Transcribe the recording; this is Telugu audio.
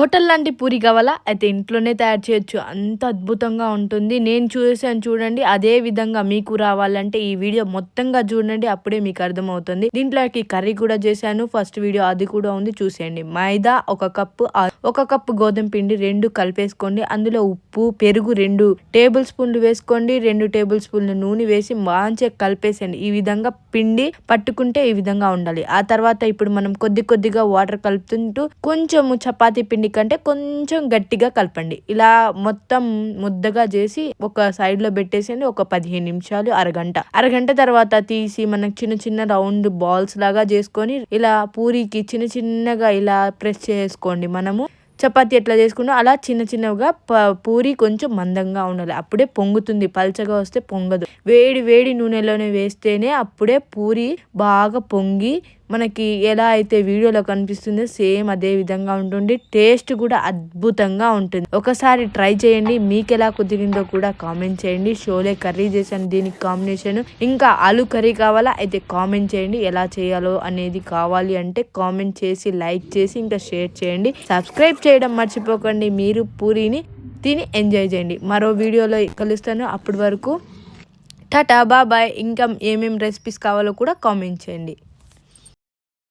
హోటల్ లాంటి పూరి కావాలా? అయితే ఇంట్లోనే తయారు చేయొచ్చు. అంత అద్భుతంగా ఉంటుంది. నేను చూసాను చూడండి. అదే విధంగా మీకు రావాలంటే ఈ వీడియో మొత్తంగా చూడండి. అప్పుడే మీకు అర్థమవుతుంది. దీంట్లోకి కర్రీ కూడా చేశాను. ఫస్ట్ వీడియో అది కూడా ఉంది, చూసేయండి. మైదా 1 కప్పు, 1 కప్పు గోధుమ పిండి 2 కలిపేసుకోండి. అందులో ఉప్పు, పెరుగు 2 టేబుల్ స్పూన్లు వేసుకోండి. 2 టేబుల్ స్పూన్లు నూనె వేసి మంచిగా కలిపేసేయండి. ఈ విధంగా పిండి పట్టుకుంటే ఈ విధంగా ఉండాలి. ఆ తర్వాత ఇప్పుడు మనం కొద్దిగా వాటర్ కలుపుతుంటూ కొంచెము చపాతీ పిండి కంటే కొంచెం గట్టిగా కలపండి. ఇలా మొత్తం ముద్దగా చేసి ఒక సైడ్ లో పెట్టేసేయండి. ఒక 15 నిమిషాలు, అరగంట తర్వాత తీసి మనకు చిన్న రౌండ్ బాల్స్ లాగా చేసుకొని ఇలా పూరికి చిన్నగా ఇలా ప్రెస్ చేసుకోండి. మనము చపాతీ ఎట్లా చేసుకున్నా అలా చిన్నగా పూరి కొంచెం మందంగా ఉండాలి. అప్పుడే పొంగుతుంది. పల్చగా వస్తే పొంగదు. వేడి నూనెలోనే వేస్తేనే అప్పుడే పూరి బాగా పొంగి మనకి ఎలా అయితే వీడియోలో కనిపిస్తుందో సేమ్ అదే విధంగా ఉంటుంది. టేస్ట్ కూడా అద్భుతంగా ఉంటుంది. ఒకసారి ట్రై చేయండి. మీకు ఎలా కుదిరిందో కూడా కామెంట్ చేయండి. షోలే కర్రీ చేశాను దీనికి కాంబినేషన్. ఇంకా ఆలు కర్రీ కావాలా? అయితే కామెంట్ చేయండి. ఎలా చేయాలో అనేది కావాలి అంటే కామెంట్ చేసి, లైక్ చేసి, ఇంకా షేర్ చేయండి. సబ్స్క్రైబ్ చేయడం మర్చిపోకండి. మీరు పూరీని తిని ఎంజాయ్ చేయండి. మరో వీడియోలో కలుస్తాను. అప్పటి వరకు టాటా, బాయ్. ఇంకా ఏమేమి రెసిపీస్ కావాలో కూడా కామెంట్ చేయండి.